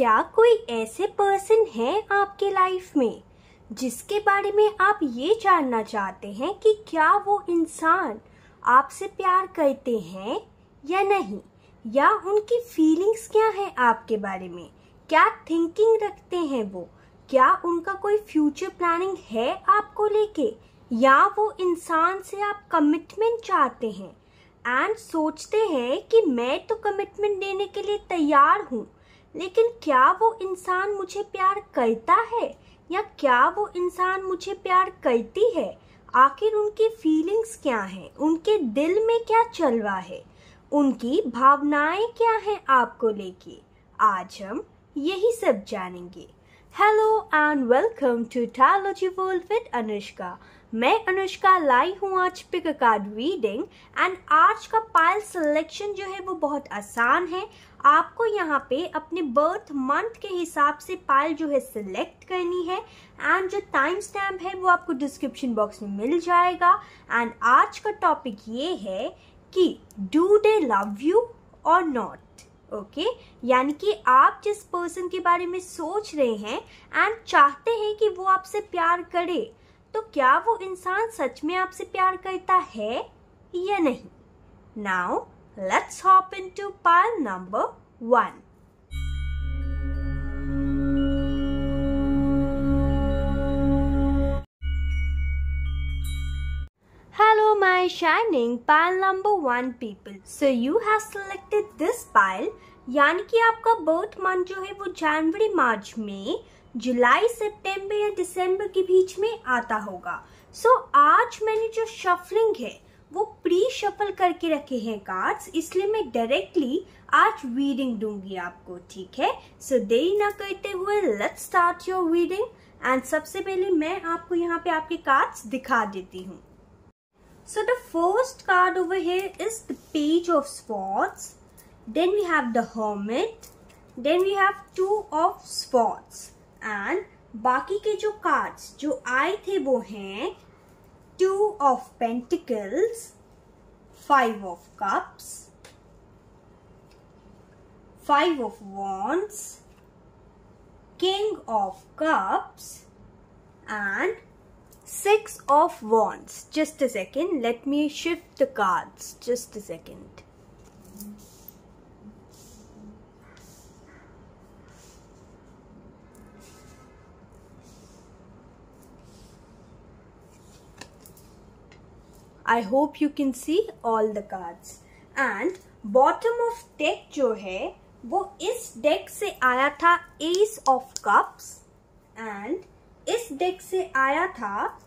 क्या कोई ऐसे पर्सन है आपके लाइफ में जिसके बारे में आप ये जानना चाहते हैं कि क्या वो इंसान आपसे प्यार करते हैं या नहीं, या उनकी फीलिंग्स क्या है आपके बारे में, क्या थिंकिंग रखते हैं वो, क्या उनका कोई फ्यूचर प्लानिंग है आपको लेके, या वो इंसान से आप कमिटमेंट चाहते हैं एंड सोचते हैं कि मैं तो कमिटमेंट देने के लिए तैयार हूँ, लेकिन क्या वो इंसान मुझे प्यार करता है या क्या वो इंसान मुझे प्यार करती है। आखिर उनकी फीलिंग्स क्या हैं, उनके दिल में क्या चल रहा है, उनकी भावनाएं क्या हैं आपको लेके। आज हम यही सब जानेंगे। Hello and welcome to tarology world with Anushka. मैं अनुष्का लाई हूँ आज pick a card reading and आज का पाइल सिलेक्शन जो है वो बहुत आसान है। आपको यहाँ पे अपने बर्थ मंथ के हिसाब से पाइल जो है सिलेक्ट करनी है एंड जो टाइम स्टैम्प है वो आपको डिस्क्रिप्शन बॉक्स में मिल जाएगा। एंड आज का टॉपिक ये है कि डू दे लव यू और नॉट। ओके, यानी कि आप जिस पर्सन के बारे में सोच रहे हैं एंड चाहते हैं कि वो आपसे प्यार करे, तो क्या वो इंसान सच में आपसे प्यार करता है या नहीं। Now let's hop into pile number 1। Hello my shining pile number 1 people. So you have selected this pile, यानी कि आपका बर्थ मंथ जो है वो जनवरी, मार्च, मई, जुलाई, सितंबर या दिसंबर के बीच में आता होगा। सो आज मैंने जो शफलिंग है वो प्री शफल करके रखे हैं कार्ड्स, इसलिए मैं डायरेक्टली आज रीडिंग दूंगी आपको, ठीक है। सो देरी ना करते हुए let's start your reading. And सबसे पहले मैं आपको यहाँ पे आपके कार्ड्स दिखा देती हूँ। So the first card over here is the Page of Swords. Then we have the Hermit. Then we have Two of Swords. And बाकी के जो cards जो आए थे वो हैं Two of Pentacles, Five of Cups, Five of Wands, King of Cups, and Six of Wands. Just a second, let me shift the cards. Just a second. I hope you can see all the cards. And bottom of deck जो है वो इस deck से आया था Ace of Cups and इस deck से आया था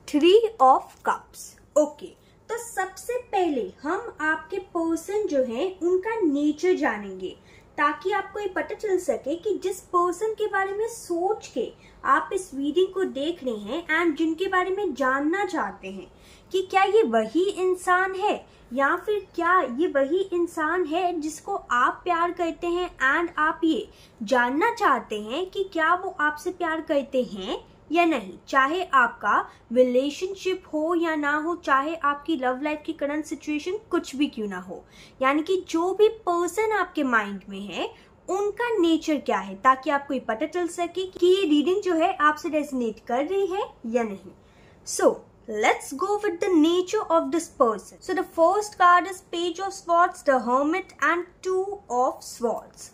3 of Cups। ओके, तो सबसे पहले हम आपके पर्सन जो है उनका नेचर जानेंगे, ताकि आपको ये पता चल सके कि जिस पर्सन के बारे में सोच के आप इस रीडिंग को देख रहे हैं एंड जिनके बारे में जानना चाहते हैं कि क्या ये वही इंसान है या फिर क्या ये वही इंसान है जिसको आप प्यार करते हैं एंड आप ये जानना चाहते हैं कि क्या वो आपसे प्यार करते हैं या नहीं। चाहे आपका रिलेशनशिप हो या ना हो, चाहे आपकी लव लाइफ की करंट सिचुएशन कुछ भी क्यों ना हो, यानी कि जो भी पर्सन आपके माइंड में है उनका नेचर क्या है, ताकि आपको ये पता चल सके कि ये रीडिंग जो है आपसे रेजोनेट कर रही है या नहीं। सो let's go with the nature of this person. So the first card is Page of Swords, the Hermit and Two of Swords.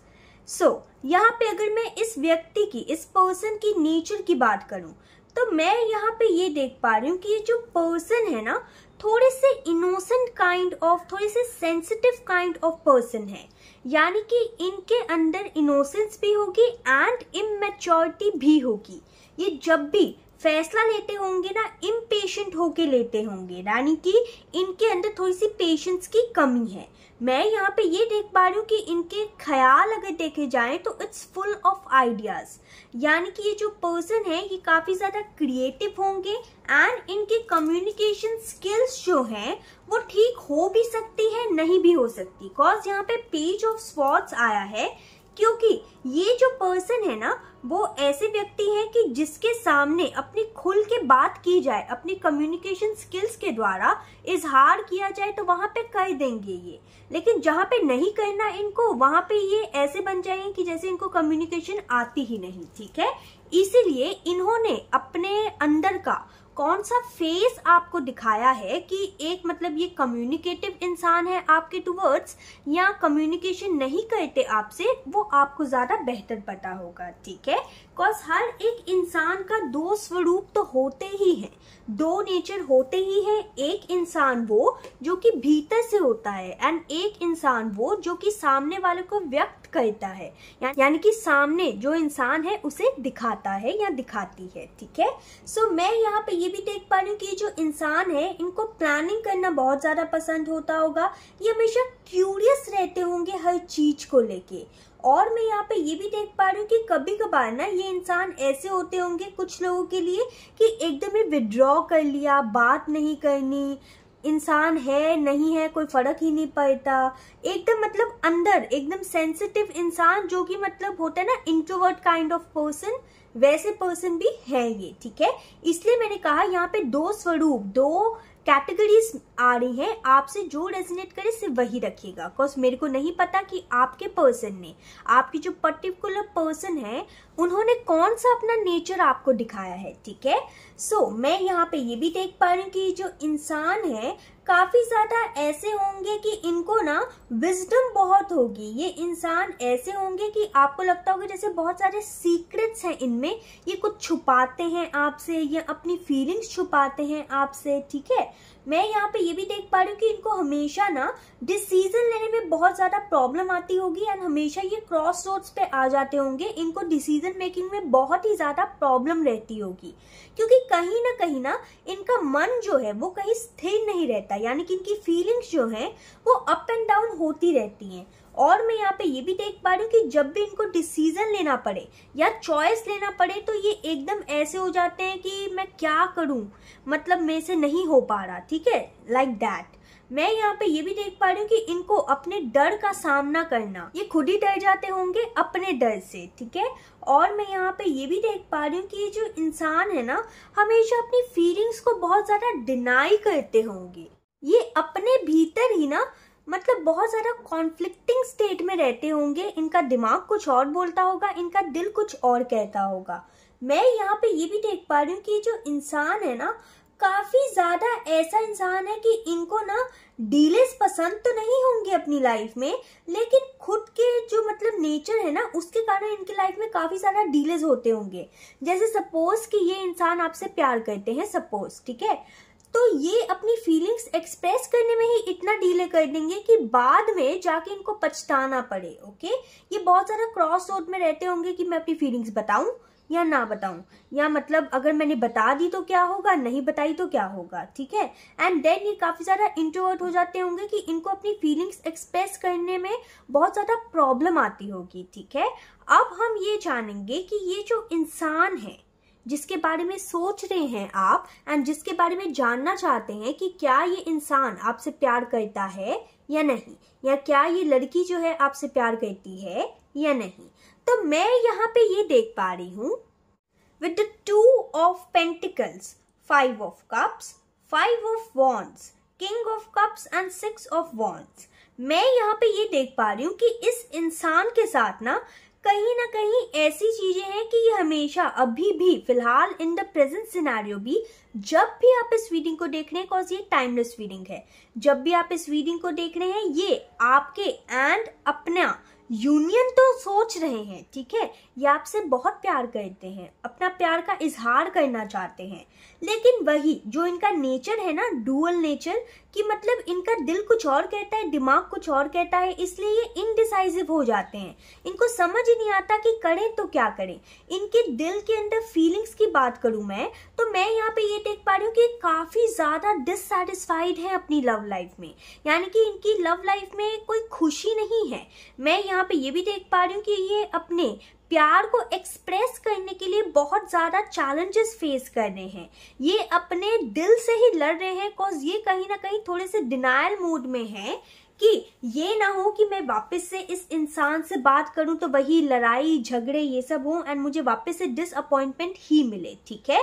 So यहाँ पे अगर मैं इस व्यक्ति की, इस पर्सन की नेचर की बात करूँ तो मैं यहाँ पे ये देख पा रही हूँ कि ये जो पर्सन है ना, थोड़े से इनोसेंट काइंड ऑफ, थोड़े से सेंसिटिव काइंड ऑफ पर्सन है, यानी कि इनके अंदर इनोसेंस भी होगी एंड इमेच्योरिटी भी होगी। ये जब भी फैसला लेते होंगे ना, इम्पेशेंट होके लेते होंगे, यानी कि इनके अंदर थोड़ी सी पेशेंस की कमी है। मैं यहाँ पे ये देख पा रही हूँ कि इनके ख्याल अगर देखे जाएं तो इट्स फुल ऑफ आइडियाज, यानी कि ये जो पर्सन है ये काफी ज्यादा क्रिएटिव होंगे एंड इनके कम्युनिकेशन स्किल्स जो हैं वो ठीक हो भी सकती है, नहीं भी हो सकती। बिकॉज यहाँ पे पेज ऑफ स्वॉर्ड्स आया है क्योंकि ये जो पर्सन है ना वो ऐसे व्यक्ति हैं कि जिसके सामने अपनी खुल के बात की जाए, अपनी कम्युनिकेशन स्किल्स के द्वारा इजहार किया जाए तो वहां पे कर देंगे ये, लेकिन जहां पे नहीं करना इनको वहां पे ये ऐसे बन जाएंगे कि जैसे इनको कम्युनिकेशन आती ही नहीं। ठीक है, इसीलिए इन्होंने अपने अंदर का कौन सा फेस आपको दिखाया है कि एक मतलब ये कम्युनिकेटिव इंसान है आपके टुवर्ड्स या कम्युनिकेशन नहीं करते आपसे, वो आपको ज्यादा बेहतर पता होगा। ठीक है, बिकॉज हर एक इंसान का दो स्वरूप तो होते ही हैं, दो नेचर होते ही है। एक इंसान वो जो कि भीतर से होता है एंड एक इंसान वो जो कि सामने वाले को व्यक्त करता है, यानी कि सामने जो इंसान है उसे दिखाता है या दिखाती है। ठीक है, सो मैं यहाँ पे ये भी देख पा रही हूँ कि जो इंसान है इनको प्लानिंग करना बहुत ज्यादा पसंद होता होगा, ये हमेशा क्यूरियस रहते होंगे हर चीज को लेके। और मैं यहाँ पे ये भी देख पा रही हूँ कि कभी कभार ना ये इंसान ऐसे होते होंगे कुछ लोगों के लिए कि एकदम ही विड्रॉ कर लिया, बात नहीं करनी, इंसान है नहीं है कोई फर्क ही नहीं पड़ता, एकदम मतलब अंदर एकदम सेंसिटिव इंसान जो कि मतलब होता है ना इंट्रोवर्ट काइंड ऑफ पर्सन, वैसे पर्सन भी है ये। ठीक है, इसलिए मैंने कहा यहाँ पे दो स्वरूप, दो कैटेगरीज आ रही हैं, आपसे जो रेजोनेट करे सिर्फ वही रखिएगा। बिकॉज मेरे को नहीं पता कि आपके पर्सन ने, आपकी जो पर्टिकुलर पर्सन है उन्होंने कौन सा अपना नेचर आपको दिखाया है। ठीक है, सो मैं यहाँ पे ये भी देख पा रही हूँ कि जो इंसान है काफी ज्यादा ऐसे होंगे कि इनको ना विजडम बहुत होगी। ये इंसान ऐसे होंगे कि आपको लगता होगा जैसे बहुत सारे सीक्रेट्स हैं इनमें, ये कुछ छुपाते हैं आपसे या अपनी फीलिंग्स छुपाते हैं आपसे। ठीक है, मैं यहाँ पे ये भी देख पा रही हूँ कि इनको हमेशा ना डिसीजन लेने में बहुत ज्यादा प्रॉब्लम आती होगी एंड हमेशा ये क्रॉस रोड्स पे आ जाते होंगे, इनको डिसीजन मेकिंग में बहुत ही ज्यादा प्रॉब्लम रहती होगी, क्योंकि कहीं ना इनका मन जो है वो कहीं स्थिर नहीं रहता, यानी कि इनकी फीलिंग्स जो है वो अप एंड डाउन होती रहती हैं। और मैं यहाँ पे ये भी देख पा रही हूँ कि जब भी इनको डिसीजन लेना पड़े या चॉइस लेना पड़े तो ये एकदम ऐसे हो जाते हैं कि मैं क्या करूं, मतलब मेरे से नहीं हो पा रहा। ठीक है, लाइक दैट। मैं यहाँ पे ये भी देख पा रही हूँ कि इनको अपने डर का सामना करना, ये खुद ही डर जाते होंगे अपने डर से। ठीक है, और मैं यहाँ पे ये भी देख पा रही हूँ कि ये जो इंसान है ना हमेशा अपनी फीलिंग्स को बहुत ज्यादा डिनाई करते होंगे, ये अपने भीतर ही ना मतलब बहुत ज्यादा कॉन्फ्लिक्टिंग स्टेट में रहते होंगे, इनका दिमाग कुछ और बोलता होगा, इनका दिल कुछ और कहता होगा। मैं यहाँ पे ये भी देख पा रही हूँ कि जो इंसान है ना काफी ज्यादा ऐसा इंसान है कि इनको ना डीलेस पसंद तो नहीं होंगे अपनी लाइफ में, लेकिन खुद के जो मतलब नेचर है ना उसके कारण इनकी लाइफ में काफी ज्यादा डीलेस होते होंगे। जैसे सपोज कि ये इंसान आपसे प्यार करते हैं, सपोज, ठीक है, तो ये अपनी फीलिंग्स एक्सप्रेस करने में ही इतना डीले कर देंगे कि बाद में जाके इनको पछताना पड़े। ओके, ये बहुत सारा क्रॉस रोड में रहते होंगे कि मैं अपनी फीलिंग्स बताऊं या ना बताऊं, या मतलब अगर मैंने बता दी तो क्या होगा, नहीं बताई तो क्या होगा। ठीक है, एंड देन ये काफी ज्यादा इंट्रोवर्ट हो जाते होंगे कि इनको अपनी फीलिंग्स एक्सप्रेस करने में बहुत ज्यादा प्रॉब्लम आती होगी। ठीक है, अब हम ये जानेंगे कि ये जो इंसान है जिसके बारे में सोच रहे हैं आप एंड जिसके बारे में जानना चाहते हैं कि क्या ये इंसान आपसे प्यार करता है या नहीं, या क्या ये लड़की जो है आपसे प्यार करती है या नहीं, तो मैं यहाँ पे ये देख पा रही हूँ with the 2 of Pentacles, 5 of Cups, 5 of Wands, King of Cups and 6 of Wands। मैं यहाँ पे ये देख पा रही हूँ कि इस इंसान के साथ ना कहीं ऐसी चीजें हैं कि ये हमेशा अभी भी फिलहाल इन द प्रेजेंट सिनेरियो भी जब भी आप इस रीडिंग को देख रहे हैं, कॉज ये टाइमलेस रीडिंग है, जब भी आप इस रीडिंग को देख रहे हैं ये आपके एंड अपना यूनियन तो सोच रहे हैं। ठीक है, ये आपसे बहुत प्यार करते हैं, अपना प्यार का इजहार करना चाहते हैं, लेकिन वही जो इनका नेचर है ना, डुअल नेचर, कि मतलब इनका दिल कुछ और कहता है, दिमाग कुछ और कहता है, इसलिए ये इनडिसाइसिव हो जाते हैं। इनको समझ ही नहीं आता कि करें तो क्या करें। इनके दिल के अंदर फीलिंग्स की बात करूं मैं, तो मैं यहाँ पे ये देख पा रही हूँ कि काफी ज्यादा डिससैटिस्फाइड है अपनी लव लाइफ में, यानी कि इनकी लव लाइफ में कोई खुशी नहीं है। मैं यहाँ पे ये भी देख पा रही हूँ कि ये अपने प्यार को एक्सप्रेस करने के लिए बहुत ज्यादा चैलेंजेस फेस कर रहे हैं, ये अपने दिल से ही लड़ रहे हैं, कॉज ये कहीं ना कहीं थोड़े से डिनायल मूड में है कि ये ना हो कि मैं वापस से इस इंसान से बात करूं तो वही लड़ाई झगड़े ये सब हो एंड मुझे वापस से डिसअपॉइंटमेंट ही मिले। ठीक है,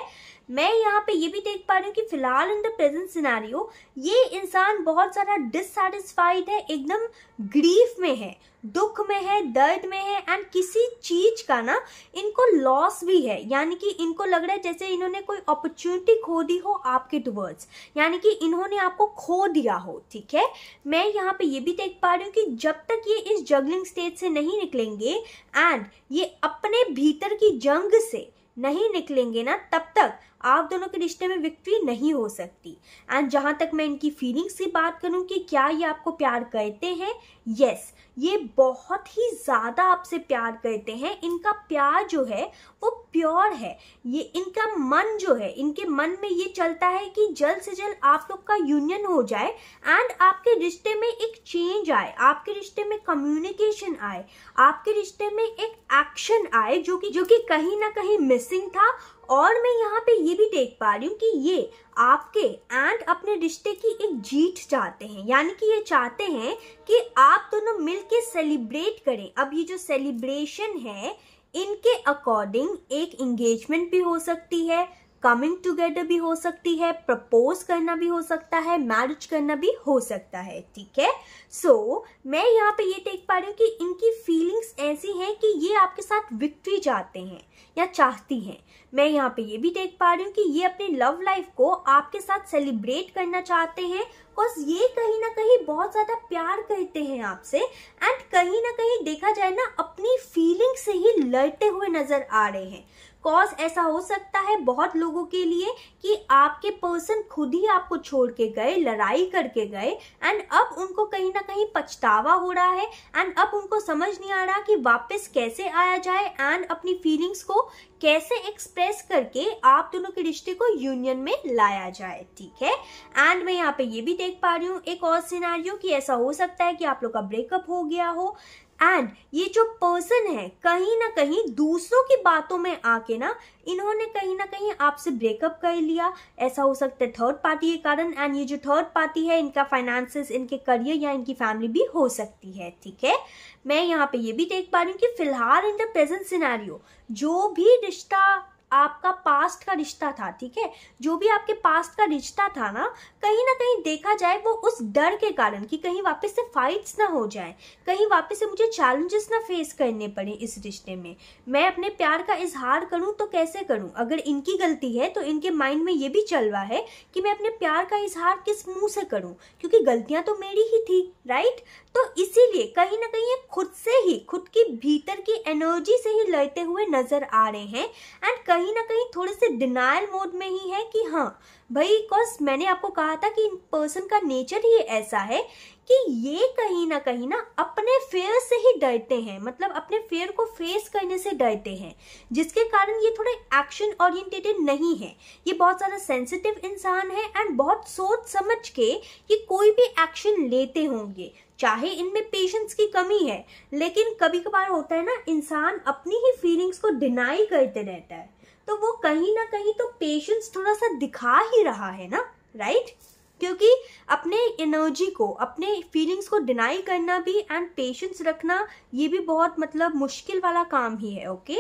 मैं यहाँ पे ये भी देख पा रही हूँ कि फिलहाल इन द प्रेजेंट सिनेरियो ये इंसान बहुत ज्यादा डिससैटिस्फाइड है, एकदम ग्रीफ में है, दुख में है, दर्द में है एंड किसी चीज का ना इनको लॉस भी है, यानी कि इनको लग रहा है जैसे इन्होंने कोई अपॉर्चुनिटी खो दी हो आपके टुवर्ड्स, यानी कि इन्होंने आपको खो दिया हो। ठीक है, मैं यहाँ पे ये भी देख पा रही हूँ कि जब तक ये इस जगलिंग स्टेज से नहीं निकलेंगे एंड ये अपने भीतर की जंग से नहीं निकलेंगे ना, तब तक आप दोनों के रिश्ते में विक्ट्री नहीं हो सकती। एंड जहां तक मैं इनकी फीलिंग्स की बात करूं कि क्या ये आपको प्यार करते हैं, यस, ये बहुत ही ज्यादा आपसे प्यार करते हैं। इनका प्यार जो है वो प्योर है। ये इनका मन जो है, इनके मन में ये चलता है कि जल्द से जल्द आप लोग का यूनियन हो जाए एंड आपके रिश्ते में एक चेंज आए, आपके रिश्ते में कम्युनिकेशन आए, आपके रिश्ते में एक एक्शन आए जो कि कहीं ना कहीं मिसिंग था। और मैं यहाँ पे ये भी देख पा रही हूँ कि ये आपके एंड अपने रिश्ते की एक जीत चाहते हैं, यानी कि ये चाहते हैं कि आप दोनों मिलके सेलिब्रेट करें। अब ये जो सेलिब्रेशन है इनके अकॉर्डिंग एक एंगेजमेंट भी हो सकती है, कमिंग टुगेदर भी हो सकती है, प्रपोज करना भी हो सकता है, मैरिज करना भी हो सकता है। ठीक है, सो मैं यहाँ पे ये देख पा रही हूँ कि इनकी फीलिंग्स ऐसी हैं कि ये आपके साथ विक्ट्री चाहते हैं या चाहती हैं। मैं यहाँ पे ये भी देख पा रही हूँ कि ये अपनी लव लाइफ को आपके साथ सेलिब्रेट करना चाहते हैं, बिकॉज ये कहीं ना कहीं बहुत ज्यादा प्यार करते हैं आपसे एंड कहीं ना कहीं देखा जाए ना अपनी फीलिंग से ही लड़ते हुए नजर आ रहे हैं। कॉज ऐसा हो सकता है बहुत लोगों के लिए कि आपके पर्सन खुद ही आपको छोड़ के गए, लड़ाई करके गए एंड अब उनको कहीं ना कहीं पछतावा हो रहा है एंड अब उनको समझ नहीं आ रहा कि वापस कैसे आया जाए एंड अपनी फीलिंग्स को कैसे एक्सप्रेस करके आप दोनों के रिश्ते को यूनियन में लाया जाए। ठीक है, एंड मैं यहाँ पे ये भी देख पा रही हूँ एक और सिनेरियो कि ऐसा हो सकता है कि आप लोग का ब्रेकअप हो गया हो एंड ये जो पर्सन है कहीं ना कहीं दूसरों की बातों में आके ना इन्होंने कहीं ना कहीं आपसे ब्रेकअप कर लिया। ऐसा हो सकता है थर्ड पार्टी के कारण एंड ये जो थर्ड पार्टी है इनका फाइनेंसेस, इनके करियर या इनकी फैमिली भी हो सकती है। ठीक है, मैं यहाँ पे ये भी देख पा रही हूँ कि फिलहाल इन द प्रेजेंट सिनेरियो जो भी रिश्ता आपका पास्ट का रिश्ता था, ठीक है, जो भी आपके पास्ट का रिश्ता था ना, कहीं ना कहीं देखा जाए वो उस डर के कारण कि कहीं वापस से फाइट्स ना हो जाए, कहीं वापस से मुझे चैलेंजेस ना फेस करने पड़े इस रिश्ते में, मैं अपने प्यार का इजहार करूं तो कैसे करूं। अगर इनकी गलती है तो इनके माइंड में ये भी चल रहा है कि मैं अपने प्यार का इजहार किस मुंह से करूं, क्योंकि गलतियां तो मेरी ही थी, राइट। तो इसीलिए कहीं ना कहीं खुद से ही, खुद की भीतर की एनर्जी से ही लड़ते हुए नजर आ रहे हैं एंड कहीं ना कहीं थोड़े से डिनायल मोड में ही है कि हाँ भाई, बिकॉज मैंने आपको कहा था कि इन पर्सन का नेचर ही ऐसा है कि ये कहीं ना अपने फेयर से ही डरते हैं, मतलब अपने फेयर को फेस करने से डरते हैं, जिसके कारण ये थोड़े एक्शन ओरिएंटेटेड नहीं है। ये बहुत ज्यादा सेंसिटिव इंसान है एंड बहुत सोच समझ के ये कोई भी एक्शन लेते होंगे, चाहे इनमें पेशेंस की कमी है, लेकिन कभी कभार होता है ना इंसान अपनी ही फीलिंग्स को डिनाई करते रहता है, तो वो कहीं ना कहीं तो पेशेंस थोड़ा सा दिखा ही रहा है ना, राइट। क्योंकि अपने एनर्जी को, अपने फीलिंग्स को डिनाई करना भी एंड पेशेंस रखना ये भी बहुत मतलब मुश्किल वाला काम ही है। ओके,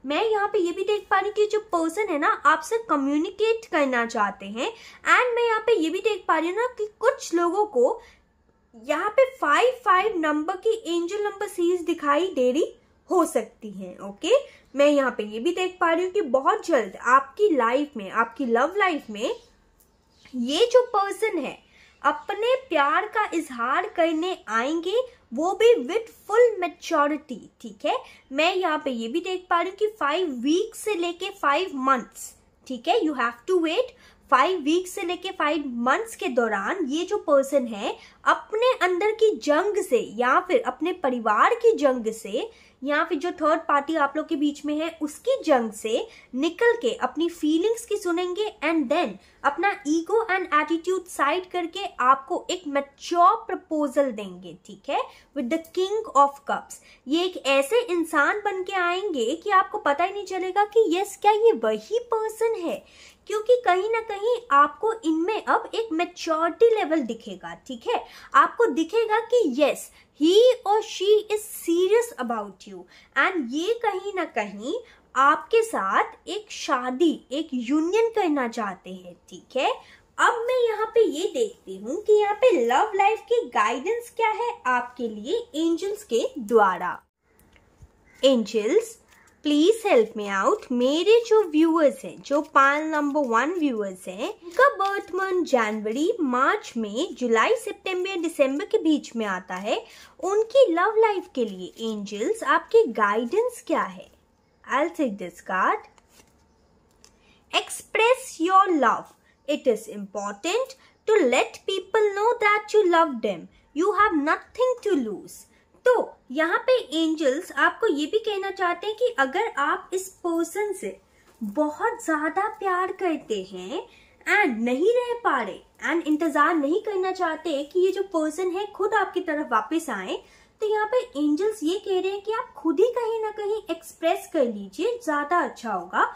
मैं यहाँ पे ये भी देख पा रही हूँ कि जो पर्सन है ना आपसे कम्युनिकेट करना चाहते हैं एंड मैं यहाँ पे ये भी देख पा रही हूँ ना कि कुछ लोगों को यहाँ पे 5 नंबर की एंजल नंबर सीरीज दिखाई दे रही हो सकती है। ओके, मैं यहाँ पे ये भी देख पा रही हूँ कि बहुत जल्द आपकी लाइफ में, आपकी लव लाइफ में ये जो पर्सन है अपने प्यार का इजहार करने आएंगे, वो भी विद फुल मैच्योरिटी। ठीक है, मैं यहाँ पे ये भी देख पा रही हूँ कि 5 वीक्स से लेके 5 मंथ्स, ठीक है, you have to wait 5 weeks से लेके 5 मंथ्स के दौरान ये जो पर्सन है अपने अंदर की जंग से या फिर अपने परिवार की जंग से या फिर जो थर्ड पार्टी आप लोग के बीच में है उसकी जंग से निकल के अपनी फीलिंग्स की सुनेंगे एंड देन अपना ईगो एंड एटीट्यूड साइड करके आपको एक मैच्योर प्रपोजल देंगे। ठीक है, with the king of cups. ये एक ऐसे इंसान बन के आएंगे कि आपको पता ही नहीं चलेगा कि यस, क्या ये वही पर्सन है, क्योंकि कहीं ना कहीं आपको इनमें अब एक मैच्योरिटी लेवल दिखेगा, ठीक है। आपको दिखेगा कि यस ही और she is serious about you and ये कहीं ना कहीं आपके साथ एक शादी, एक यूनियन करना चाहते हैं, ठीक है। अब मैं यहाँ पे ये देखती हूँ कि यहाँ पे लव लाइफ की गाइडेंस क्या है आपके लिए एंजल्स के द्वारा। Angels please help me out. मेरे जो व्यूअर्स हैं, जो पाइल नंबर 1 व्यूअर्स हैं, उनका बर्थ मंथ जनवरी, मार्च में, जुलाई, सितंबर, दिसंबर के बीच में आता है, उनकी लव लाइफ के लिए एंजल्स आपकी गाइडेंस क्या है? I'll take this card. Express your love. It is important to let people know that you love them. You have nothing to lose. तो यहाँ पे एंजल्स आपको ये भी कहना चाहते हैं कि अगर आप इस पर्सन से बहुत ज्यादा प्यार करते हैं एंड नहीं रह पा रहे एंड इंतजार नहीं करना चाहते कि ये जो पर्सन है खुद आपकी तरफ वापस आए, तो यहाँ पे एंजल्स ये कह रहे हैं कि आप खुद ही कहीं ना कहीं एक्सप्रेस कर लीजिए, ज्यादा अच्छा होगा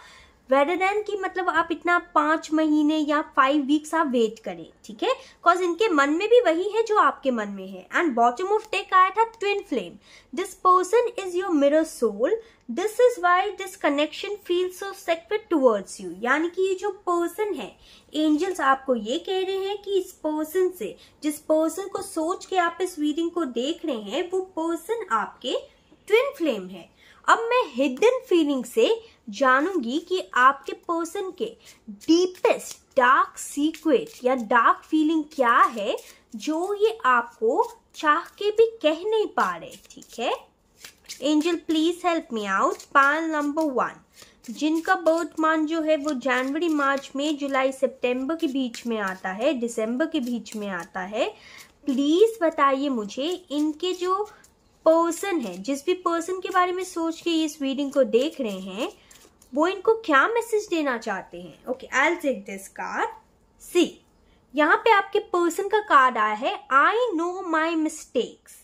वेदर देन कि मतलब आप इतना 5 महीने या 5 वीक्स आप वेट करें, ठीक है। बिकॉज इनके मन में भी वही है जो आपके मन में है। एंड बॉटम ऑफ डेक आया था twin flame. This person is your mirror soul, this is why this connection feel so sacred towards you. यानी कि ये जो पर्सन है, एंजल्स आपको ये कह रहे हैं कि इस पर्सन से, जिस पर्सन को सोच के आप इस रीडिंग को देख रहे हैं, वो पर्सन आपके ट्विन फ्लेम है। अब मैं हिडन फीलिंग से जानूंगी कि आपके पर्सन के डीपेस्ट डार्क सीक्रेट या डार्क फीलिंग क्या है जो ये आपको चाह के भी कह नहीं पा रहे, ठीक है। Angel please help me out. Pile number 1 जिनका बर्थ मंथ जो है वो जनवरी, मार्च में, जुलाई, सितंबर के बीच में आता है, दिसंबर के बीच में आता है, प्लीज बताइए मुझे इनके जो पर्सन है, जिस भी पर्सन के बारे में सोच के इस रीडिंग को देख रहे हैं, वो इनको क्या मैसेज देना चाहते हैं। Okay, I will take this card. See, यहाँ पे आपके पर्सन का कार्ड आया है, I know my mistakes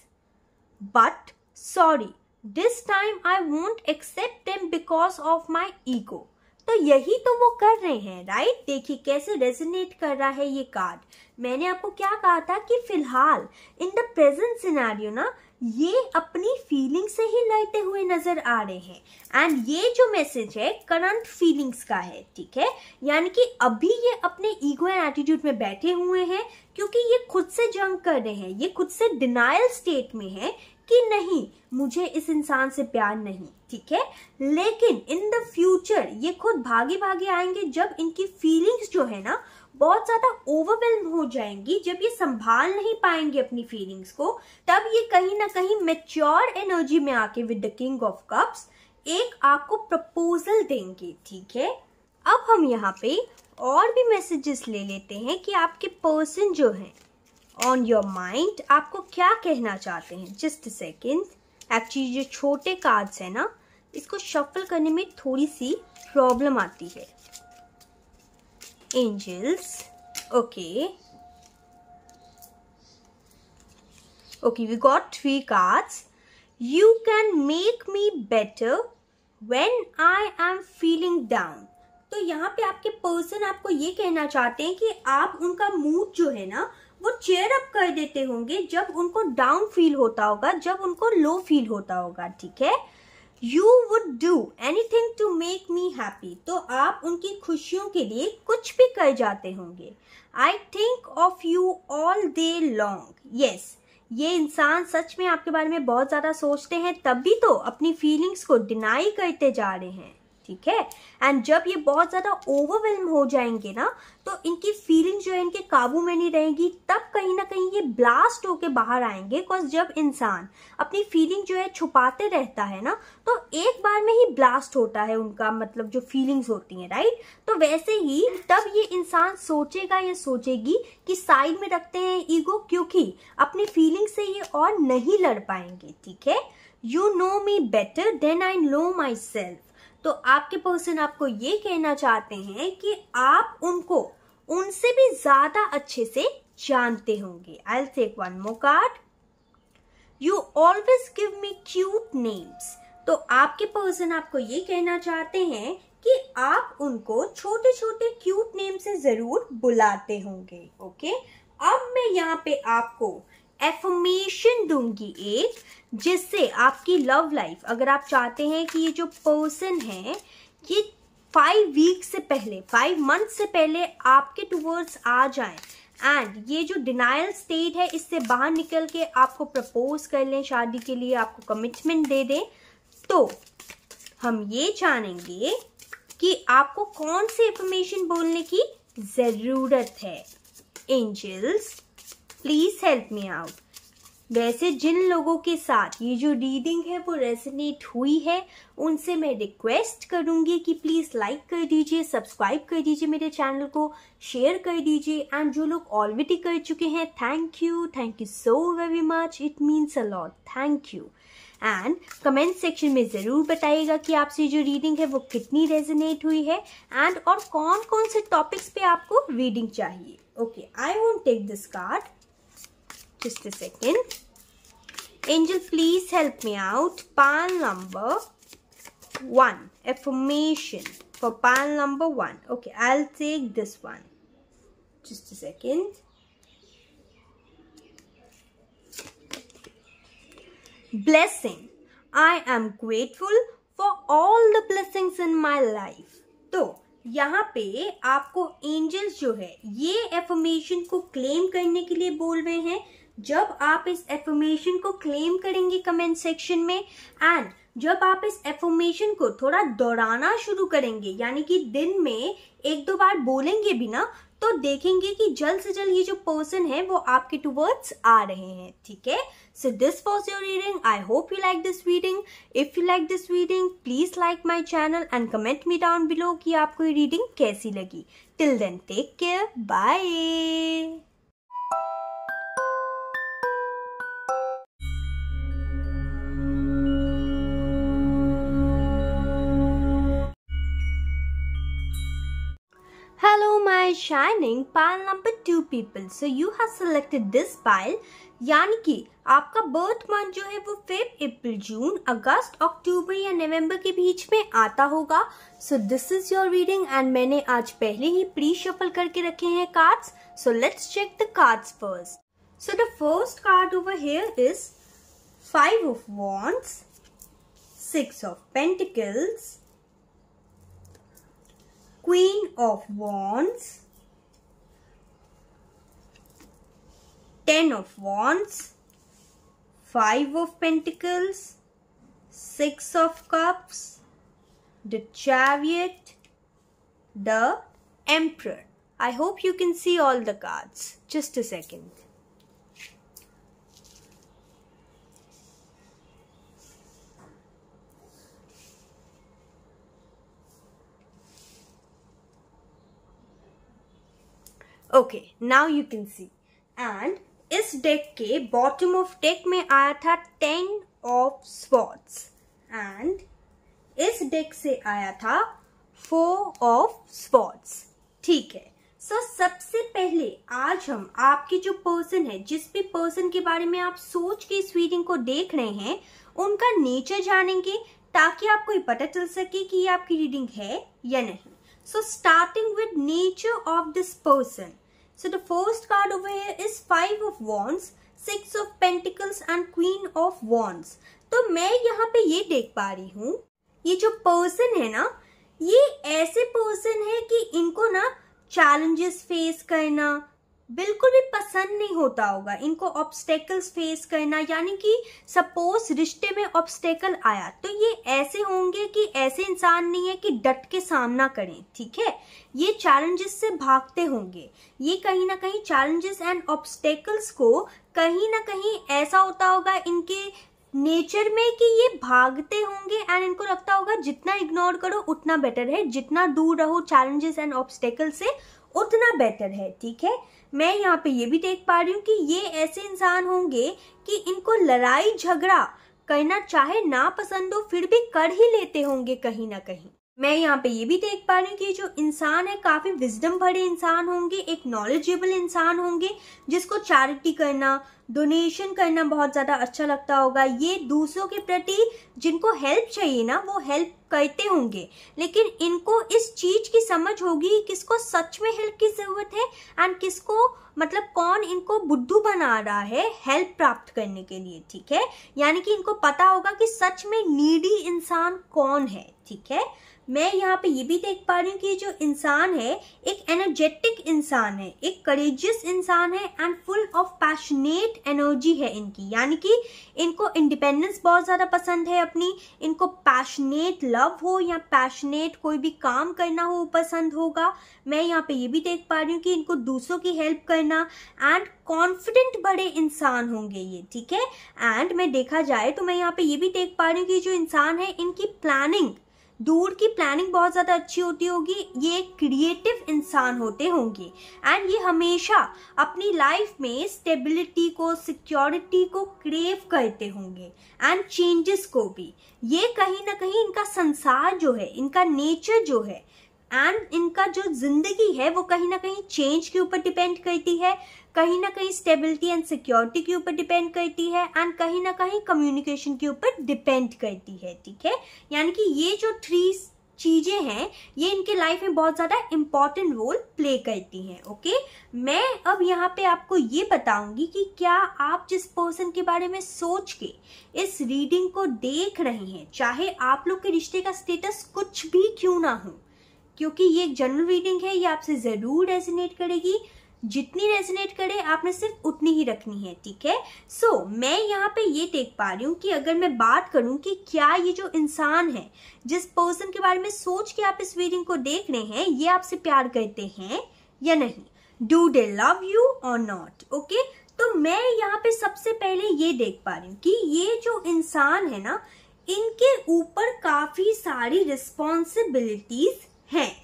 but sorry this time I won't accept them because of my ego. तो यही तो वो कर रहे हैं, राइट। देखिए कैसे रेजोनेट कर रहा है ये कार्ड। मैंने आपको क्या कहा था कि फिलहाल इन द प्रेजेंट सिनेरियो ना, ये अपनी फीलिंग से ही लड़ते हुए नजर आ रहे हैं एंड ये जो मैसेज है करंट फीलिंग्स का है, ठीक है। यानी कि अभी ये अपने ईगो एंड एटीट्यूड में बैठे हुए हैं क्योंकि ये खुद से जंग कर रहे हैं, ये खुद से डिनायल स्टेट में है कि नहीं, मुझे इस इंसान से प्यार नहीं, ठीक है। लेकिन इन द फ्यूचर ये खुद भागे भागे आएंगे जब इनकी फीलिंग्स जो है ना बहुत ज्यादा ओवरवेल्म हो जाएंगी, जब ये संभाल नहीं पाएंगे अपनी फीलिंग्स को, तब ये कहीं ना कहीं मैच्योर एनर्जी में आके with the king of cups एक आपको प्रपोजल देंगे, ठीक है। अब हम यहाँ पे और भी मैसेजेस ले लेते हैं कि आपके पर्सन जो है ऑन योर माइंड आपको क्या कहना चाहते हैं। Just second. एक्चुअली जो छोटे कार्ड्स है ना, इसको शफल करने में थोड़ी सी प्रॉब्लम आती है। Angels, okay, we got 3 cards. You can make me better when I am feeling down. तो यहाँ पे आपके पर्सन आपको ये कहना चाहते हैं कि आप उनका मूड जो है ना वो चेयर अप कर देते होंगे जब उनको डाउन फील होता होगा, जब उनको लो फील होता होगा, ठीक है। You would do anything to make me happy. तो आप उनकी खुशियों के लिए कुछ भी कर जाते होंगे। I think of you all day long. Yes, ये इंसान सच में आपके बारे में बहुत ज्यादा सोचते हैं, तभी तो अपनी फीलिंग्स को डिनाई करते जा रहे हैं, ठीक है। एंड जब ये बहुत ज्यादा ओवरवेल्म हो जाएंगे ना, तो इनकी फीलिंग जो है इनके काबू में नहीं रहेगी, तब कहीं ना कहीं ये ब्लास्ट होके बाहर आएंगे। बिकॉज जब इंसान अपनी फीलिंग जो है छुपाते रहता है ना, तो एक बार में ही ब्लास्ट होता है उनका, मतलब जो फीलिंग्स होती हैं, राइट। तो वैसे ही तब ये इंसान सोचेगा या सोचेगी कि साइड में रखते हैं ईगो, क्योंकि अपनी फीलिंग से ये और नहीं लड़ पाएंगे, ठीक है। You know me better than I know myself. तो आपके पर्सन आपको ये कहना चाहते हैं कि आप उनको उनसे भी ज्यादा अच्छे से जानते होंगे। I will take one more card. You always give me cute names. तो आपके पर्सन आपको ये कहना चाहते हैं कि आप उनको छोटे छोटे क्यूट नेम से जरूर बुलाते होंगे। ओके, अब मैं यहाँ पे आपको एफर्मेशन दूंगी एक, जिससे आपकी लव लाइफ, अगर आप चाहते हैं कि ये जो पर्सन है ये 5 वीक्स से पहले, 5 मंथ से पहले आपके टुवर्ड्स आ जाएं एंड ये जो डिनायल स्टेट है इससे बाहर निकल के आपको प्रपोज कर लें, शादी के लिए आपको कमिटमेंट दे दें, तो हम ये जानेंगे कि आपको कौन सी इंफॉर्मेशन बोलने की जरूरत है। Angels please help me out. वैसे जिन लोगों के साथ ये जो रीडिंग है वो रेजोनेट हुई है उनसे मैं रिक्वेस्ट करूंगी कि प्लीज लाइक कर दीजिए, सब्सक्राइब कर दीजिए मेरे चैनल को, शेयर कर दीजिए, एंड जो लोग ऑलरेडी कर चुके हैं thank you so very much, it means a lot, thank you. And comment section में जरूर बताइएगा कि आपसे जो रीडिंग है वो कितनी रेजोनेट हुई है एंड और कौन कौन से टॉपिक्स पे आपको रीडिंग चाहिए। Okay, I won't take this card, just a second. Angel, please help me out. Pile number 1. Affirmation for pile number 1. Okay, I'll take this one. Just a second. Blessing. I am grateful for all the blessings in my life. तो यहाँ पे आपको angels जो है ये affirmation को claim करने के लिए बोल रहे हैं। जब आप इस एफर्मेशन को क्लेम करेंगे कमेंट सेक्शन में एंड जब आप इस एफर्मेशन को थोड़ा दोहराना शुरू करेंगे, यानी कि दिन में 1-2 बार बोलेंगे भी ना, तो देखेंगे कि जल्द से जल्द ये जो पर्सन है वो आपके टुवर्ड्स आ रहे हैं। ठीक है, so this was your reading. I hope you like this reading. If you like this reading please like my channel and comment me down below कि आपको ये रीडिंग कैसी लगी। Till then take care, bye. Hello my shining pile number 2 people. So you have selected this pile, यानी कि आपका birth month जो है वो फेब, अप्रैल, जून, अगस्त, अक्टूबर या नवंबर के बीच में आता होगा। So this is your reading and मैंने आज पहले ही प्री शफल करके रखे हैं cards. So let's check the cards first. So the first card over here is 5 of Wands, 6 of Pentacles, Queen of Wands, 10 of Wands, 5 of Pentacles, 6 of Cups, the Chariot, the Emperor. I hope you can see all the cards. Just a second. Okay, now you can see. And इस deck के bottom of deck में आया था 10 of Swords and इस deck से आया था 4 of Swords। ठीक है, सो सबसे पहले आज हम आपके जो पर्सन है, जिस भी पर्सन के बारे में आप सोच के इस रीडिंग को देख रहे हैं, उनका नेचर जानेंगे ताकि आपको ये पता चल सके कि ये आपकी रीडिंग है या नहीं। So starting with nature of this person. So the first card over here is 5 of Wands, 6 of Pentacles and Queen of Wands. तो मैं यहाँ पे ये देख पा रही हूँ, ये जो पर्सन है ना, ये ऐसे पर्सन है कि इनको ना चैलेंजेस फेस करना बिल्कुल भी पसंद नहीं होता होगा। इनको ऑब्स्टेकल्स फेस करना, यानी कि सपोज रिश्ते में ऑब्स्टेकल आया तो ये ऐसे होंगे कि ऐसे इंसान नहीं है कि डट के सामना करें। ठीक है, ये चैलेंजेस से भागते होंगे। ये कहीं ना कहीं चैलेंजेस एंड ऑब्स्टेकल्स को कहीं ना कहीं ऐसा होता होगा इनके नेचर में कि ये भागते होंगे एंड इनको लगता होगा जितना इग्नोर करो उतना बेटर है, जितना दूर रहो चैलेंजेस एंड ऑब्स्टेकल से उतना बेटर है। ठीक है, मैं यहाँ पे ये भी देख पा रही हूँ कि ये ऐसे इंसान होंगे कि इनको लड़ाई झगड़ा करना चाहे ना पसंद हो फिर भी कर ही लेते होंगे कहीं ना कहीं। मैं यहाँ पे ये भी देख पा रही हूँ कि जो इंसान है काफी विजडम भरे इंसान होंगे, एक नॉलेजेबल इंसान होंगे जिसको चैरिटी करना, डोनेशन करना बहुत ज़्यादा अच्छा लगता होगा, ये दूसरों के प्रति जिनको हेल्प चाहिए ना वो हेल्प करते होंगे, लेकिन इनको इस चीज की समझ होगी किसको सच में हेल्प की जरूरत है एंड किसको मतलब कौन इनको बुद्धू बना रहा है हेल्प प्राप्त करने के लिए, ठीक है। यानी कि इनको पता होगा कि सच में नीडी इंसान कौन है, ठीक है। मैं यहाँ पे ये भी देख पा रही हूँ कि जो इंसान है एक एनर्जेटिक इंसान है, एक करेजियस इंसान है and full of passionate energy है इनकी, यानी कि इनको इंडिपेंडेंस बहुत ज्यादा पसंद है अपनी, इनको पैशनेट लव हो या पैशनेट कोई भी काम करना हो पसंद होगा। मैं यहाँ पे ये भी देख पा रही हूँ कि इनको दूसरों की हेल्प करना एंड कॉन्फिडेंट बड़े इंसान होंगे ये, ठीक है। एंड मैं देखा जाए तो मैं यहाँ पे ये भी देख पा रही हूँ कि जो इंसान है इनकी प्लानिंग, दूर की प्लानिंग बहुत ज्यादा अच्छी होती होगी, ये क्रिएटिव इंसान होते होंगे एंड ये हमेशा अपनी लाइफ में स्टेबिलिटी को, सिक्योरिटी को क्रेव करते होंगे एंड चेंजेस को भी। ये कहीं ना कहीं इनका संसार जो है, इनका नेचर जो है एंड इनका जो जिंदगी है वो कहीं ना कहीं चेंज के ऊपर डिपेंड करती है, कहीं ना कहीं स्टेबिलिटी एंड सिक्योरिटी के ऊपर डिपेंड करती है एंड कहीं ना कहीं कम्युनिकेशन के ऊपर डिपेंड करती है, ठीक है। यानी कि ये जो 3 चीजें हैं ये इनके लाइफ में बहुत ज्यादा इंपॉर्टेंट रोल प्ले करती हैं, ओके। मैं अब यहाँ पे आपको ये बताऊंगी कि क्या आप जिस पर्सन के बारे में सोच के इस रीडिंग को देख रहे हैं, चाहे आप लोग के रिश्ते का स्टेटस कुछ भी क्यों ना हो, क्योंकि ये एक जनरल रीडिंग है, ये आपसे जरूर रेजोनेट करेगी, जितनी रेजोनेट करे आपने सिर्फ उतनी ही रखनी है, ठीक है। सो मैं यहाँ पे ये देख पा रही हूँ कि अगर मैं बात करूँ कि क्या ये जो इंसान है जिस पर्सन के बारे में सोच के आप इस रीडिंग को देख रहे हैं ये आपसे प्यार करते हैं या नहीं, डू दे लव यू और नॉट, ओके। तो मैं यहाँ पे सबसे पहले ये देख पा रही हूँ कि ये जो इंसान है ना इनके ऊपर काफी सारी रिस्पॉन्सिबिलिटीज हैं,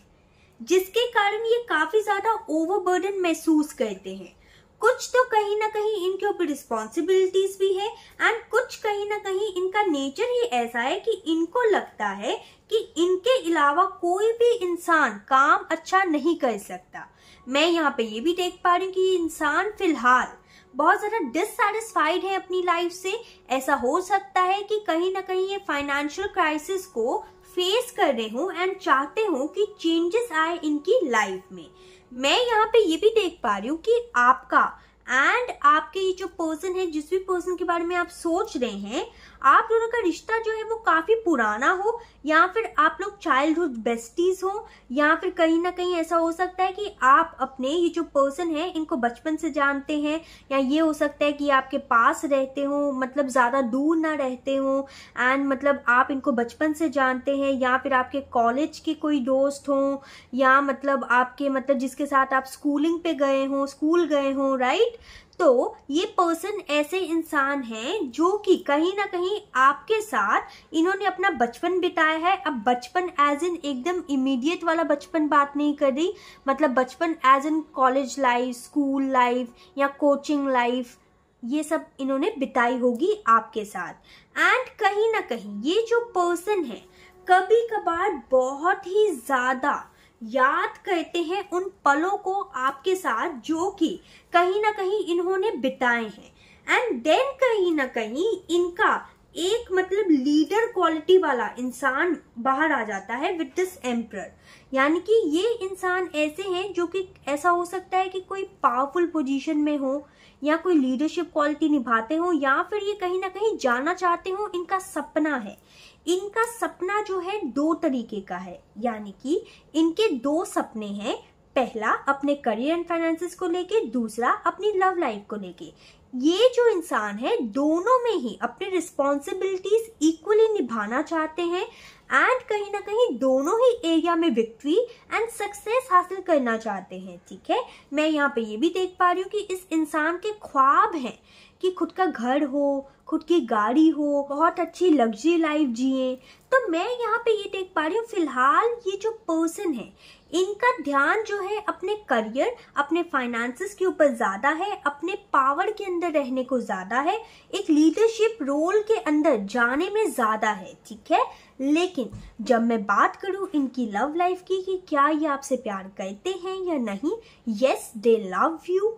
जिसके कारण ये काफी ज्यादा ओवरबर्डन महसूस करते हैं। कुछ तो कहीं ना कहीं इनके ऊपर रिस्पॉन्सिबिलिटीज भी है एंड कुछ कहीं ना कहीं इनका नेचर ही ऐसा है कि इनको लगता है कि इनके अलावा कोई भी इंसान काम अच्छा नहीं कर सकता। मैं यहाँ पे ये भी देख पा रही हूँ कि ये इंसान फिलहाल बहुत ज्यादा डिससैटिस्फाइड है अपनी लाइफ से। ऐसा हो सकता है कि कहीं ना कहीं ये फाइनेंशियल क्राइसिस को फेस कर रहे हो एंड चाहते हो कि चेंजेस आए इनकी लाइफ में। मैं यहाँ पे ये भी देख पा रही हूँ कि आपका एंड आपके ये जो पर्सन है, जिस भी पर्सन के बारे में आप सोच रहे हैं, आप दोनों का रिश्ता जो है वो काफी पुराना हो, या फिर आप लोग चाइल्डहुड बेस्टीज हो, या फिर कहीं ना कहीं ऐसा हो सकता है कि आप अपने ये जो पर्सन है इनको बचपन से जानते हैं, या ये हो सकता है कि आपके पास रहते हो, मतलब ज्यादा दूर ना रहते हो एंड मतलब आप इनको बचपन से जानते हैं, या फिर आपके कॉलेज के कोई दोस्त हो, या मतलब आपके मतलब जिसके साथ आप स्कूलिंग पे गए हो, स्कूल गए हो, राइट। तो ये पर्सन ऐसे इंसान हैं जो कि कहीं ना कहीं आपके साथ इन्होंने अपना बचपन बिताया है। अब बचपन एज इन एकदम इमीडिएट वाला बचपन बात नहीं कर रही, मतलब बचपन as in college life, school life या कोचिंग लाइफ, ये सब इन्होंने बिताई होगी आपके साथ। एंड कहीं ना कहीं ये जो पर्सन है कभी कभार बहुत ही ज्यादा याद करते हैं उन पलों को आपके साथ जो कि कहीं ना कहीं इन्होंने बिताए हैं। एंड देन कहीं ना कहीं इनका एक मतलब लीडर क्वालिटी वाला इंसान बाहर आ जाता है विद दिस एम्परर। यानी कि ये इंसान ऐसे हैं जो कि ऐसा हो सकता है कि कोई पावरफुल पोजीशन में हो, या कोई लीडरशिप क्वालिटी निभाते हो, या फिर ये कहीं ना कहीं जाना चाहते हो। इनका सपना है, इनका सपना जो है 2 तरीके का है, यानी कि इनके 2 सपने हैं। पहला अपने करियर एंड फाइनेंसेस को लेके, दूसरा अपनी लव लाइफ को लेके। ये जो इंसान है दोनों में ही अपनी रिस्पॉन्सिबिलिटीज इक्वली निभाना चाहते हैं एंड कहीं ना कहीं दोनों ही एरिया में विक्ट्री एंड सक्सेस हासिल करना चाहते हैं, ठीक है। मैं यहाँ पे ये भी देख पा रही हूँ कि इस इंसान के ख्वाब हैं कि खुद का घर हो, खुद की गाड़ी हो, बहुत अच्छी लग्जरी लाइफ जिए। तो मैं यहाँ पे ये देख पा रही हूँ फिलहाल ये जो पर्सन है इनका ध्यान जो है अपने करियर, अपने फाइनेंसेस के ऊपर ज्यादा है, अपने पावर के अंदर रहने को ज्यादा है, एक लीडरशिप रोल के अंदर जाने में ज्यादा है, ठीक है। लेकिन जब मैं बात करूं इनकी लव लाइफ की कि क्या ये आपसे प्यार करते हैं या नहीं, यस दे लव यू,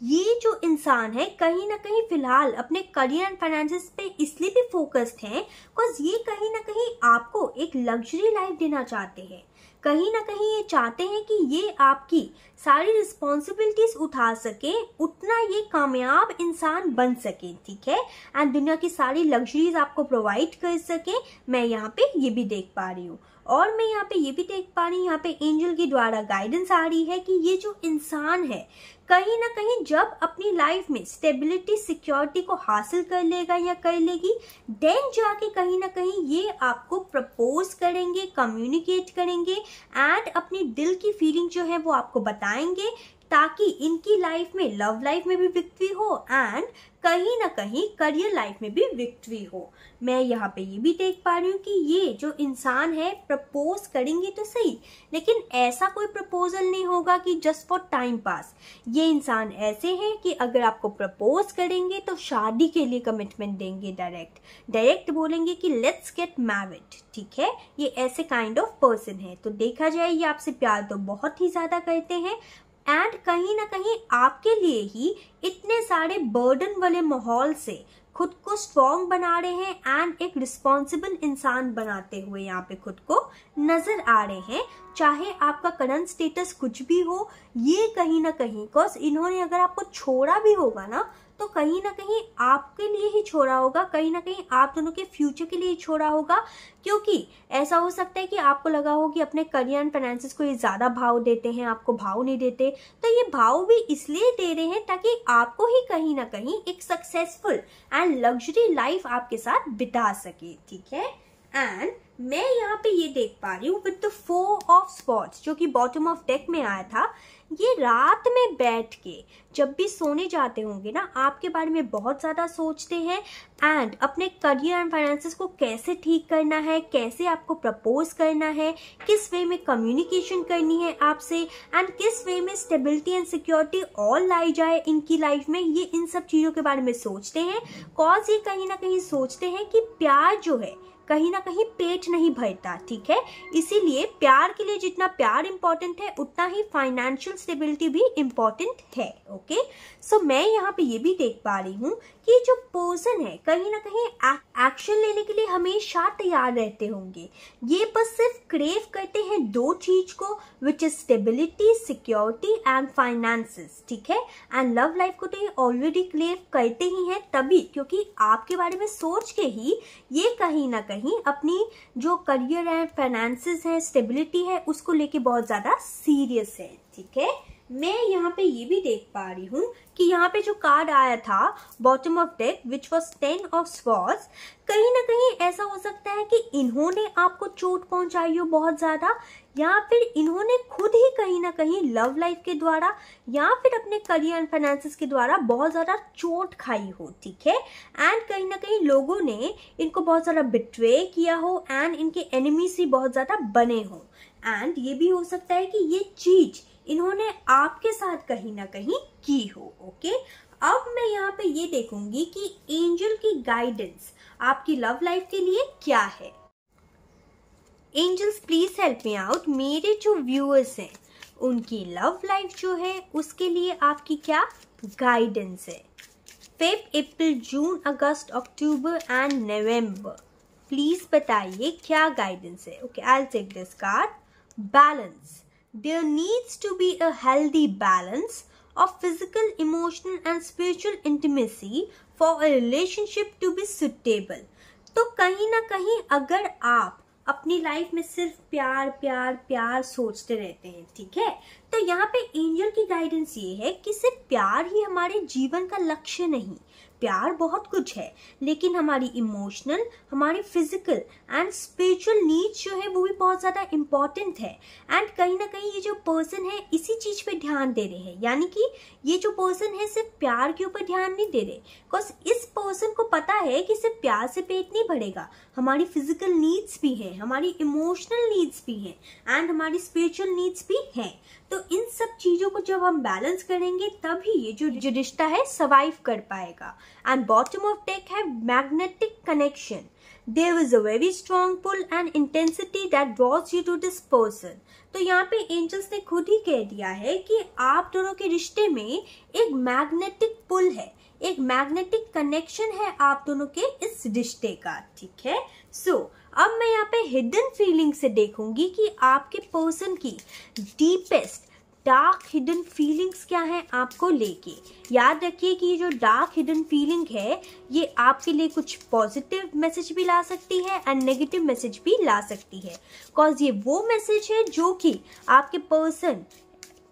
ये जो इंसान है कहीं ना कहीं फिलहाल अपने करियर एंड फाइनेंसेस पे इसलिए भी फोकस्ड है बिकॉज ये कहीं ना कहीं आपको एक लग्जरी लाइफ देना चाहते हैं। कहीं ना कहीं ये चाहते हैं कि ये आपकी सारी रिस्पॉन्सिबिलिटीज उठा सके, उतना ये कामयाब इंसान बन सके, ठीक है, एंड दुनिया की सारी लग्जरीज आपको प्रोवाइड कर सके। मैं यहाँ पे ये भी देख पा रही हूँ, और मैं यहाँ पे ये भी देख पा रही हूँ, यहाँ पे एंजल के द्वारा गाइडेंस आ रही है कि ये जो इंसान है कहीं ना कहीं जब अपनी लाइफ में स्टेबिलिटी सिक्योरिटी को हासिल कर लेगा या कर लेगी, देन जाके कहीं ना कहीं ये आपको प्रपोज करेंगे, कम्युनिकेट करेंगे एंड अपनी दिल की फीलिंग जो है वो आपको बताएंगे, ताकि इनकी लाइफ में, लव लाइफ में भी विक्ट्री हो एंड कहीं ना कहीं करियर लाइफ में भी विक्ट्री हो। मैं यहाँ पे ये भी देख पा रही हूँ कि ये जो इंसान है प्रपोज करेंगे तो सही, लेकिन ऐसा कोई प्रपोजल नहीं होगा कि जस्ट फॉर टाइम पास। ये इंसान ऐसे हैं कि अगर आपको प्रपोज करेंगे तो शादी के लिए कमिटमेंट देंगे, डायरेक्ट बोलेंगे कि लेट्स गेट मैरिड, ठीक है। ये ऐसे काइंड ऑफ पर्सन है। तो देखा जाए ये आपसे प्यार तो बहुत ही ज्यादा करते हैं एंड कहीं ना कहीं आपके लिए ही इतने सारे बर्डन वाले माहौल से खुद को स्ट्रॉन्ग बना रहे हैं एंड एक रिस्पॉन्सिबल इंसान बनाते हुए यहाँ पे खुद को नजर आ रहे हैं। चाहे आपका करंट स्टेटस कुछ भी हो, ये कहीं ना कहीं बिकॉज इन्होंने अगर आपको छोड़ा भी होगा ना तो कहीं ना कहीं आपके लिए ही छोड़ा होगा, कहीं ना कहीं आप दोनों के फ्यूचर के लिए ही छोड़ा होगा। क्योंकि ऐसा हो सकता है कि आपको लगा हो कि अपने करियर एंड फाइनेंसेस को ये ज्यादा भाव देते हैं, आपको भाव नहीं देते, तो ये भाव भी इसलिए दे रहे हैं ताकि आपको ही कहीं ना कहीं एक सक्सेसफुल एंड लग्जरी लाइफ आपके साथ बिता सके, ठीक है। एंड मैं यहाँ पे ये देख पा रही हूँ विद द 4 ऑफ स्पॉट्स जो कि बॉटम ऑफ डेक में आया था। ये रात में बैठ के जब भी सोने जाते होंगे ना, आपके बारे में बहुत ज्यादा सोचते हैं एंड अपने करियर एंड फाइनेंसेस को कैसे ठीक करना है, कैसे आपको प्रपोज करना है, किस वे में कम्युनिकेशन करनी है आपसे एंड किस वे में स्टेबिलिटी एंड सिक्योरिटी और लाई जाए इनकी लाइफ में। ये इन सब चीजों के बारे में सोचते हैं कॉज ये कहीं ना कहीं सोचते हैं कि प्यार जो है कहीं ना कहीं पेट नहीं भरता, ठीक है। इसीलिए प्यार के लिए जितना प्यार इंपॉर्टेंट है उतना ही फाइनेंशियल स्टेबिलिटी भी इंपॉर्टेंट है, ओके। सो मैं यहाँ पे ये भी देख पा रही हूँ कि जो पर्सन है कहीं ना कहीं एक्शन लेने के लिए हमेशा तैयार रहते होंगे। ये बस सिर्फ क्रेव करते हैं 2 चीज को, which is stability, security and finances, ठीक है। एंड लव लाइफ को तो ये ऑलरेडी क्रेव करते ही हैं, तभी क्योंकि आपके बारे में सोच के ही ये कहीं ना कहीं अपनी जो करियर एंड फाइनेंसेस है, स्टेबिलिटी है, उसको लेके बहुत ज्यादा सीरियस है, ठीक है। मैं यहाँ पे ये भी देख पा रही हूँ कि यहाँ पे जो कार्ड आया था bottom of deck which was 10 of swords, कहीं ना कहीं ऐसा हो सकता है कि इन्होंने आपको चोट पहुंचाई हो बहुत ज्यादा, या फिर इन्होंने खुद ही कहीं ना कहीं लव लाइफ के द्वारा या फिर अपने करियर एंड फाइनेंसेस के द्वारा बहुत ज्यादा चोट खाई हो, ठीक है। एंड कहीं ना कहीं लोगों ने इनको बहुत ज्यादा बिट्रे किया हो एंड इनके एनिमी से बहुत ज्यादा बने हो। एंड ये भी हो सकता है कि ये चीज इन्होंने आपके साथ कहीं ना कहीं की हो, ओके। अब मैं यहाँ पे ये देखूंगी कि एंजल की गाइडेंस आपकी लव लाइफ के लिए क्या है। Angels please help me out. मेरे जो व्यूअर्स हैं उनकी लव लाइफ जो है उसके लिए आपकी क्या गाइडेंस है। Feb, April, June, August, October and November, please बताइए क्या गाइडेंस है। Okay, I will take this card. Balance, there needs to be a healthy balance of physical, emotional and spiritual intimacy for a relationship to be suitable। तो कहीं ना कहीं अगर आप अपनी लाइफ में सिर्फ प्यार प्यार प्यार सोचते रहते हैं, ठीक है, तो यहाँ पे एंजल की गाइडेंस ये है कि सिर्फ प्यार ही हमारे जीवन का लक्ष्य नहीं। प्यार बहुत कुछ है, लेकिन हमारी इमोशनल, हमारी फिजिकल एंड स्पिरिचुअल नीड्स जो है वो भी बहुत ज्यादा इंपॉर्टेंट है। एंड कहीं ना कहीं ये जो पर्सन है इसी चीज पे ध्यान दे रहे हैं, यानी कि ये जो पर्सन है सिर्फ प्यार के ऊपर ध्यान नहीं दे रहे, बिकॉज इस पर्सन को पता है कि सिर्फ प्यार से पेट नहीं भरेगा, हमारी फिजिकल नीड्स भी हैं, हमारी इमोशनल नीड्स भी हैं एंड हमारी स्पिरिचुअल नीड्स भी हैं। तो इन सब चीजों को जब हम बैलेंस करेंगे तभी ये जो रिश्ता है सर्वाइव कर पाएगा। एंड बॉटम ऑफ डेक है magnetic connection. there was a very strong pull and intensity that draws you to this person. तो यहाँ पे एंजल्स ने खुद ही कह दिया है कि आप दोनों के रिश्ते में एक मैग्नेटिक पुल है, एक मैग्नेटिक कनेक्शन है आप दोनों के इस रिश्ते का, ठीक है। सो अब मैं यहाँ पे हिडन फीलिंग से देखूंगी कि आपके पर्सन की डीपेस्ट डार्क हिडन फीलिंग्स क्या है आपको लेके। याद रखिए कि ये जो डार्क हिडन फीलिंग है ये आपके लिए कुछ पॉजिटिव मैसेज भी ला सकती है एंड नेगेटिव मैसेज भी ला सकती है, बिकॉज ये वो मैसेज है जो कि आपके पर्सन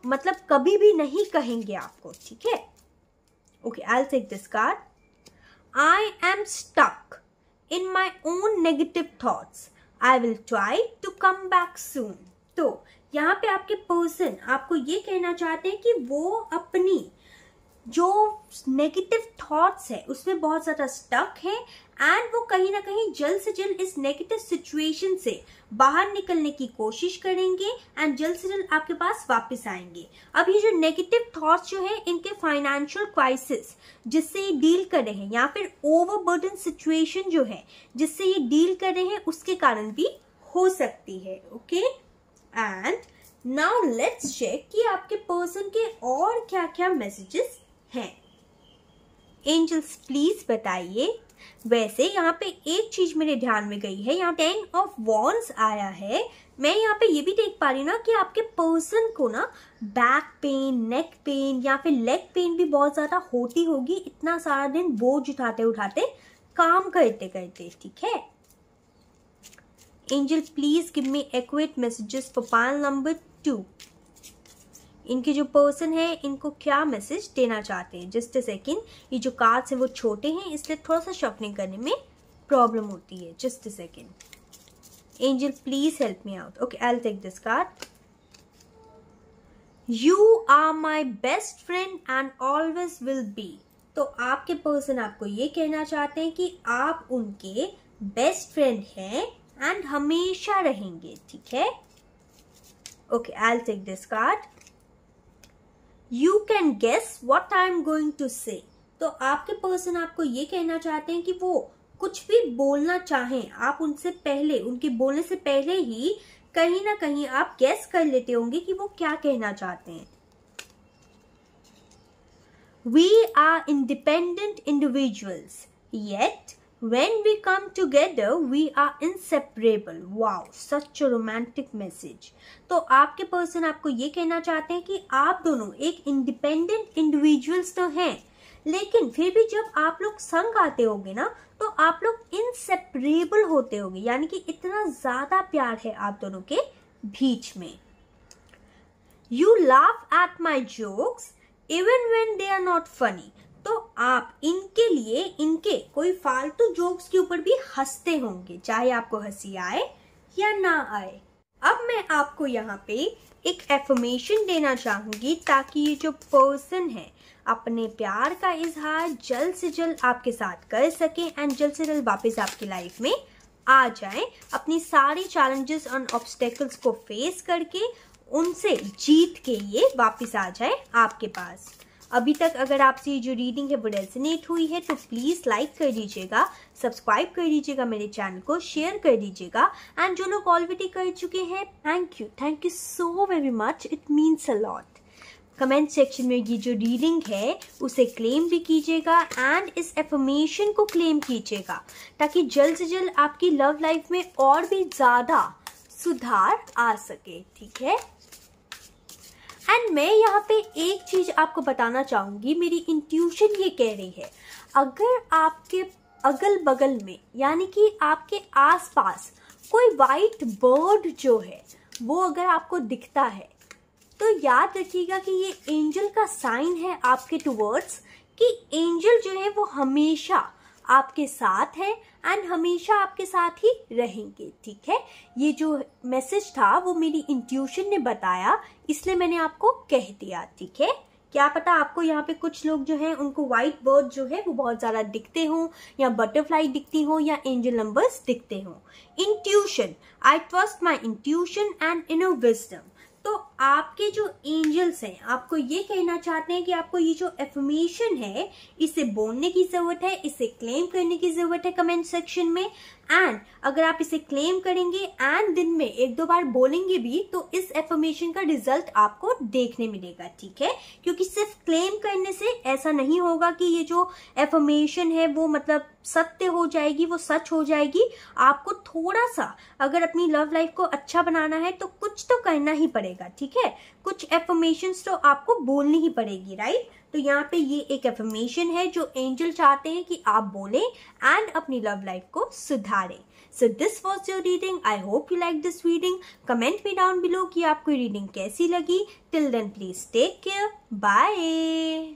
मतलब कभी भी नहीं कहेंगे आपको, ठीक है। Okay, I will take this card. I am stuck in my own negative thoughts, I will try to come back soon. तो यहाँ पे आपके पर्सन आपको ये कहना चाहते हैं कि वो अपनी जो नेगेटिव थॉट्स है उसमें बहुत ज़्यादा स्टक है एंड वो कहीं ना कहीं जल्द से जल्द इस नेगेटिव सिचुएशन से बाहर निकलने की कोशिश करेंगे एंड जल्द से जल्द आपके पास वापस आएंगे। अब ये जो नेगेटिव थॉट्स जो है इनके फाइनेंशियल क्राइसिस जिससे ये डील कर रहे हैं या फिर ओवरबर्डन सिचुएशन जो है जिससे ये डील कर रहे हैं उसके कारण भी हो सकती है। Okay, and now let's check कि आपके पर्सन के और क्या क्या मैसेजेस हैं। एंजल्स प्लीज बताइए। वैसे यहाँ पे एक चीज मेरे ध्यान में गई है, यहाँ 10 ऑफ वॉन्ड्स आया है। मैं यहाँ पे ये भी देख पा रही हूँ ना कि आपके पर्सन को ना बैक पेन, नेक पेन या फिर लेग पेन भी बहुत ज्यादा होती होगी, इतना सारा दिन बोझ उठाते उठाते काम करते करते, ठीक है। Angel, please give me accurate messages for pile number 2. इनके जो पर्सन है इनको क्या मैसेज देना चाहते हैं। जस्ट अ सेकेंड, ये जो कार्ड्स है वो छोटे हैं इसलिए थोड़ा सा शफलिंग करने में प्रॉब्लम होती है। Just a second. Angel please help me out. Okay, I will take this card. You are my best friend and always will be. तो आपके पर्सन आपको ये कहना चाहते हैं कि आप उनके बेस्ट फ्रेंड हैं एंड हमेशा रहेंगे, ठीक है। Okay, I will take this card. You can guess what I am going to say. तो आपके पर्सन आपको ये कहना चाहते हैं कि वो कुछ भी बोलना चाहें, आप उनसे पहले, उनके बोलने से पहले ही कहीं ना कहीं आप गेस कर लेते होंगे कि वो क्या कहना चाहते हैं। We are independent individuals yet when we come together we are inseparable. Wow, such a romantic message. तो आपके पर्सन आपको ये कहना चाहते हैं कि आप दोनों एक इंडिपेंडेंट इंडिविजुअल्स तो हैं, लेकिन फिर भी जब आप लोग संग आते होंगे ना तो आप लोग इनसेपरेबल होते होंगे, यानी कि इतना ज्यादा प्यार है आप दोनों के बीच में। You laugh at my jokes even when they are not funny. तो आप इनके लिए इनके कोई फालतू जोक्स के ऊपर भी हंसते होंगे, चाहे आपको हंसी आए या ना आए। अब मैं आपको यहाँ पे एक एफर्मेशन देना चाहूंगी ताकि ये जो पर्सन है अपने प्यार का इजहार जल्द से जल्द आपके साथ कर सके एंड जल्द से जल्द वापस आपकी लाइफ में आ जाए, अपनी सारी चैलेंजेस और ऑब्स्टेकल्स को फेस करके उनसे जीत के ये वापस आ जाए आपके पास। अभी तक अगर आपसे ये जो रीडिंग है वो रेजोनेट हुई है तो प्लीज लाइक कर दीजिएगा, सब्सक्राइब कर दीजिएगा मेरे चैनल को, शेयर कर दीजिएगा एंड जो लोग ऑलरेडी कर चुके हैं thank you so very much, it means a lot. Comment section में ये जो रीडिंग है उसे क्लेम भी कीजिएगा एंड इस एफर्मेशन को क्लेम कीजिएगा ताकि जल्द से जल्द आपकी लव लाइफ में और भी ज्यादा सुधार आ सके, ठीक है। एंड मैं यहाँ पे एक चीज आपको बताना चाहूंगी, मेरी इंट्यूशन ये कह रही है, अगर आपके अगल बगल में यानी कि आपके आसपास कोई वाइट बर्ड जो है वो अगर आपको दिखता है तो याद रखिएगा कि ये एंजल का साइन है आपके टुवर्ड्स, कि एंजल जो है वो हमेशा आपके साथ है एंड हमेशा आपके साथ ही रहेंगे, ठीक है। ये जो मैसेज था वो मेरी इंट्यूशन ने बताया, इसलिए मैंने आपको कह दिया, ठीक है। क्या पता आपको यहाँ पे कुछ लोग जो हैं उनको व्हाइट बर्ड जो है वो बहुत ज्यादा दिखते हो या बटरफ्लाई दिखती हो या एंजल नंबर्स दिखते हो। Intuition, I trust my intuition and inner wisdom. तो आपके जो एंजल्स हैं आपको ये कहना चाहते हैं कि आपको ये जो एफर्मेशन है इसे बोलने की जरूरत है, इसे क्लेम करने की जरूरत है कमेंट सेक्शन में। एंड अगर आप इसे क्लेम करेंगे एंड दिन में 1-2 बार बोलेंगे भी तो इस एफर्मेशन का रिजल्ट आपको देखने मिलेगा, ठीक है। क्योंकि सिर्फ क्लेम करने से ऐसा नहीं होगा कि ये जो एफर्मेशन है वो मतलब सत्य हो जाएगी, वो सच हो जाएगी। आपको थोड़ा सा अगर अपनी लव लाइफ को अच्छा बनाना है तो कुछ तो करना ही पड़ेगा, ठीक है। कुछ एफर्मेशंस तो आपको बोलनी ही पड़ेगी, राइट। तो यहाँ पे ये एक एफर्मेशन है जो एंजल चाहते हैं कि आप बोलें एंड अपनी लव लाइफ को सुधारें। So this was your reading. I hope you like this reading. Comment में डाउन बिलो कि आपको रीडिंग कैसी लगी। Till then please take care, bye.